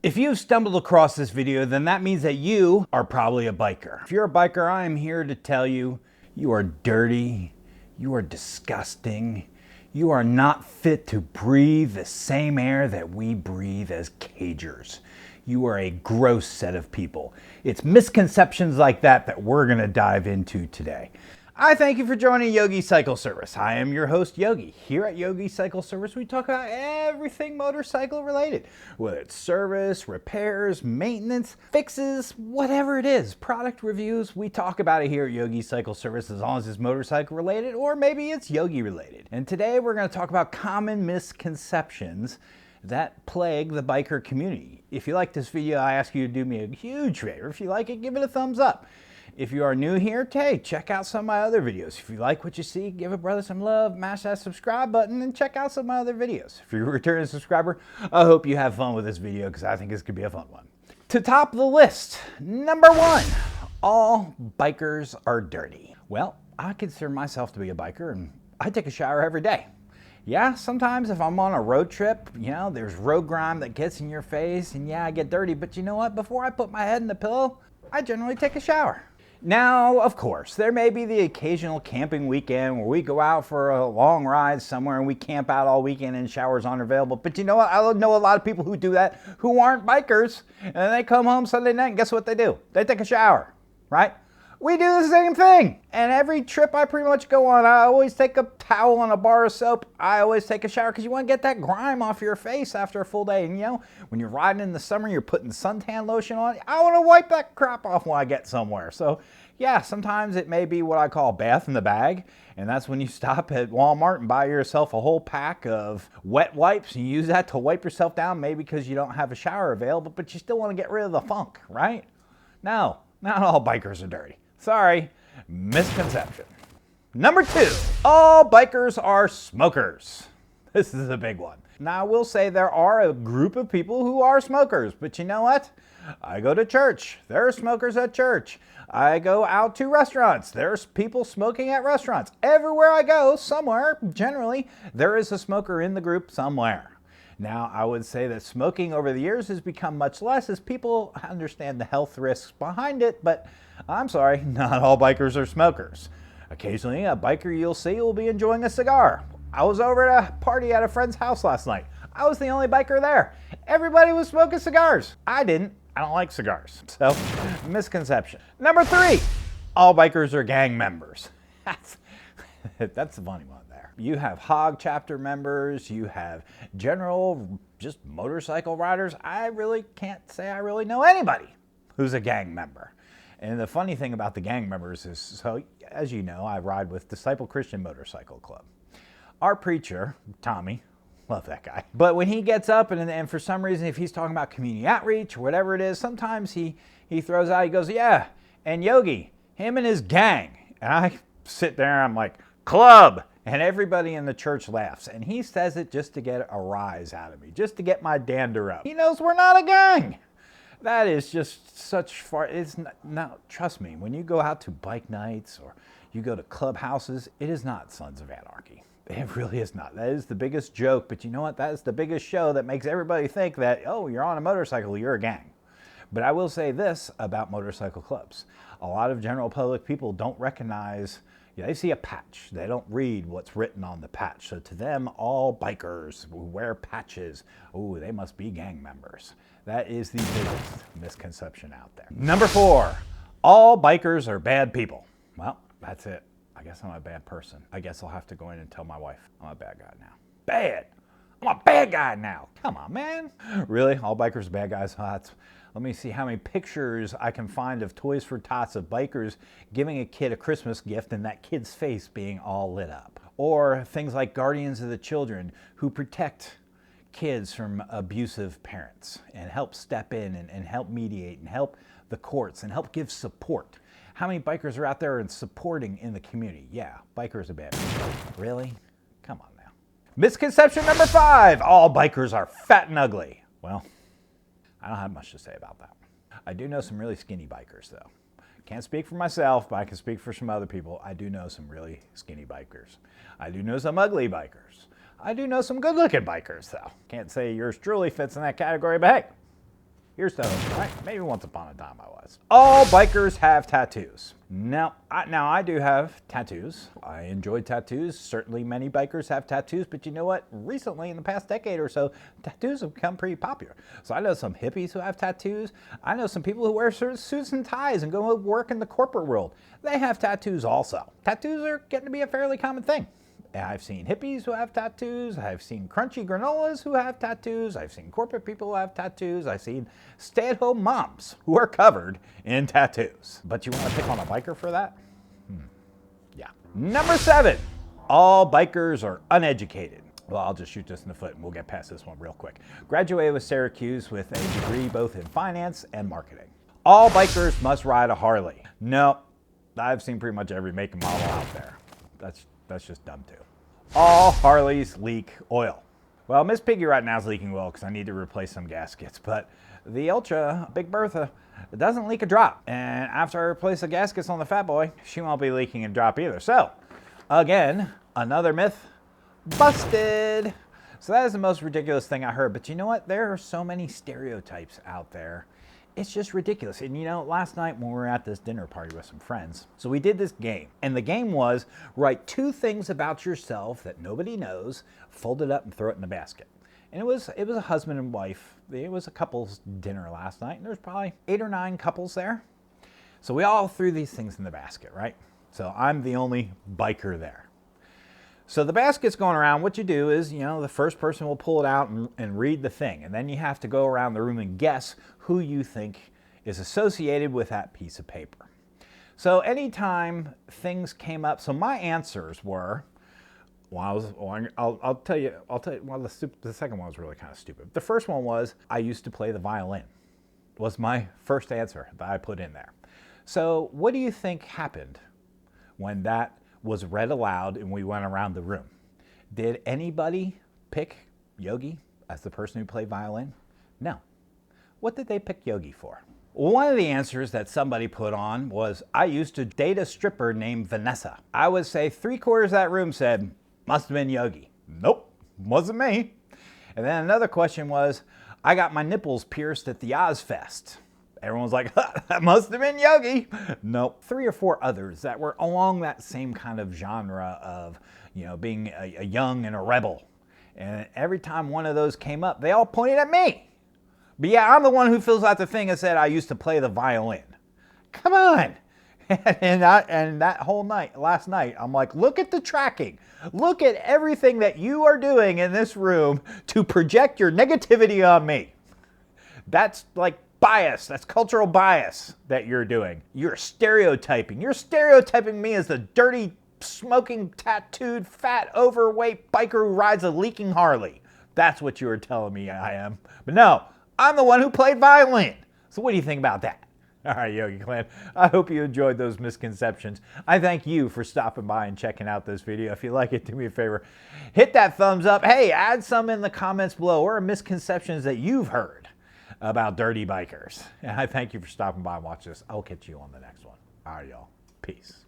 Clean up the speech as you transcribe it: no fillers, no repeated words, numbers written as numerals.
If you've stumbled across this video, then that means that you are probably a biker. If you're a biker, I am here to tell you, you are dirty, you are disgusting, you are not fit to breathe the same air that we breathe as cagers. You are a gross set of people. It's misconceptions like that that we're gonna dive into today. I thank you for joining Yogi Cycle Service. I am your host, Yogi. Here at Yogi Cycle Service, we talk about everything motorcycle related, whether it's service, repairs, maintenance, fixes, whatever it is, product reviews, we talk about it here at Yogi Cycle Service as long as it's motorcycle related or maybe it's Yogi related. And today we're going to talk about common misconceptions that plague the biker community. If you like this video, I ask you to do me a huge favor. If you like it, give it a thumbs up. If you are new here, hey, check out some of my other videos. If you like what you see, give a brother some love, mash that subscribe button, and check out some of my other videos. If you're a returning subscriber, I hope you have fun with this video because I think this could be a fun one. To top the list, number 1, all bikers are dirty. Well, I consider myself to be a biker and I take a shower every day. Yeah, sometimes if I'm on a road trip, there's road grime that gets in your face and yeah, I get dirty, but you know what? Before I put my head in the pillow, I generally take a shower. Now, of course, there may be the occasional camping weekend where we go out for a long ride somewhere and we camp out all weekend and showers aren't available. But you know what? I know a lot of people who do that who aren't bikers and they come home Sunday night and guess what they do? They take a shower, right? We do the same thing. And every trip I pretty much go on, I always take a towel and a bar of soap. I always take a shower because you want to get that grime off your face after a full day. And when you're riding in the summer, you're putting suntan lotion on. I want to wipe that crap off when I get somewhere. So yeah, sometimes it may be what I call bath in the bag. And that's when you stop at Walmart and buy yourself a whole pack of wet wipes and you use that to wipe yourself down, maybe because you don't have a shower available, but you still want to get rid of the funk, right? No, not all bikers are dirty. Sorry, misconception. Number 2, all bikers are smokers. This is a big one. Now, I will say there are a group of people who are smokers, but you know what? I go to church. There are smokers at church. I go out to restaurants. There's people smoking at restaurants. Everywhere I go, somewhere, generally, there is a smoker in the group somewhere. Now, I would say that smoking over the years has become much less as people understand the health risks behind it, but I'm sorry, not all bikers are smokers. Occasionally, a biker you'll see will be enjoying a cigar. I was over at a party at a friend's house last night. I was the only biker there. Everybody was smoking cigars. I didn't. I don't like cigars. So, misconception. Number 3, all bikers are gang members. That's the funny one there. You have HOG chapter members, you have general, just motorcycle riders. I really can't say I really know anybody who's a gang member. And the funny thing about the gang members is, so as you know, I ride with Disciple Christian Motorcycle Club. Our preacher, Tommy, love that guy. But when he gets up and for some reason, if he's talking about community outreach or whatever it is, sometimes he throws out, he goes, yeah, and Yogi, him and his gang. And I sit there, I'm like, club. And everybody in the church laughs. And he says it just to get a rise out of me, just to get my dander up. He knows we're not a gang. That is just such far, it's not, trust me, when you go out to bike nights or you go to clubhouses, it is not Sons of Anarchy. It really is not. That is the biggest joke, but you know what? That is the biggest show that makes everybody think that, oh, you're on a motorcycle, you're a gang. But I will say this about motorcycle clubs. A lot of general public people don't recognize, they see a patch. They don't read what's written on the patch. So to them, all bikers who wear patches, oh, they must be gang members. That is the biggest misconception out there. Number 4, all bikers are bad people. Well, that's it. I guess I'm a bad person. I guess I'll have to go in and tell my wife I'm a bad guy now. Bad. I'm a bad guy now. Come on, man. Really? All bikers are bad guys? Let me see how many pictures I can find of Toys for Tots of bikers giving a kid a Christmas gift and that kid's face being all lit up. Or things like guardians of the children who protect kids from abusive parents and help step in and help mediate and help the courts and help give support. How many bikers are out there and supporting in the community? Yeah, bikers are bad people. Really? Come on now. Misconception number 5, all bikers are fat and ugly. Well, I don't have much to say about that. I do know some really skinny bikers though. Can't speak for myself, but I can speak for some other people. I do know some really skinny bikers. I do know some ugly bikers. I do know some good-looking bikers, though. Can't say yours truly fits in that category, but hey, You're still right? Maybe once upon a time I was. All bikers have tattoos. Now I do have tattoos. I enjoy tattoos. Certainly many bikers have tattoos, but you know what? Recently, in the past decade or so, tattoos have become pretty popular. So I know some hippies who have tattoos. I know some people who wear suits and ties and go to work in the corporate world. They have tattoos also. Tattoos are getting to be a fairly common thing. I've seen hippies who have tattoos. I've seen crunchy granolas who have tattoos. I've seen corporate people who have tattoos. I've seen stay-at-home moms who are covered in tattoos. But you want to pick on a biker for that? Yeah. Number 7, all bikers are uneducated. Well, I'll just shoot this in the foot and we'll get past this one real quick. Graduated with Syracuse with a degree both in finance and marketing. All bikers must ride a Harley. No, I've seen pretty much every make and model out there. That's just dumb too. All Harleys leak oil. Well, Miss Piggy right now is leaking oil because I need to replace some gaskets, but the Ultra Big Bertha doesn't leak a drop. And after I replace the gaskets on the Fat Boy, she won't be leaking a drop either. So, again, another myth busted. So that is the most ridiculous thing I heard. But you know what? There are so many stereotypes out there. It's just ridiculous. And you know, last night when we were at this dinner party with some friends, so we did this game. And the game was write 2 things about yourself that nobody knows, fold it up and throw it in the basket. And it was a husband and wife. It was a couple's dinner last night. And there's probably 8 or 9 couples there. So we all threw these things in the basket, right? So I'm the only biker there. So the basket's going around. What you do is, you know, the first person will pull it out and read the thing. And then you have to go around the room and guess who you think is associated with that piece of paper. So anytime things came up, so my answers were, I'll tell you, well, the second one was really kind of stupid. The first one was, I used to play the violin, was my first answer that I put in there. So what do you think happened when that was read aloud and we went around the room? Did anybody pick Yogi as the person who played violin? No. What did they pick Yogi for? One of the answers that somebody put on was, I used to date a stripper named Vanessa. I would say 3/4 of that room said, must have been Yogi. Nope, wasn't me. And then another question was, I got my nipples pierced at the Ozfest. Everyone's like, that must have been Yogi. Nope. 3 or 4 others that were along that same kind of genre of, you know, being a young and a rebel. And every time one of those came up, they all pointed at me. But yeah, I'm the one who fills out the thing and said I used to play the violin. Come on. And that whole night, last night, I'm like, look at the tracking. Look at everything that you are doing in this room to project your negativity on me. That's like bias. That's cultural bias that you're doing. You're stereotyping. You're stereotyping me as the dirty, smoking, tattooed, fat, overweight biker who rides a leaking Harley. That's what you were telling me I am. But no, I'm the one who played violin. So what do you think about that? All right, Yogi Clan, I hope you enjoyed those misconceptions. I thank you for stopping by and checking out this video. If you like it, do me a favor, hit that thumbs up. Hey, add some in the comments below. What are misconceptions that you've heard about dirty bikers? And I thank you for stopping by and watching this. I'll catch you on the next one. All right, y'all. Peace.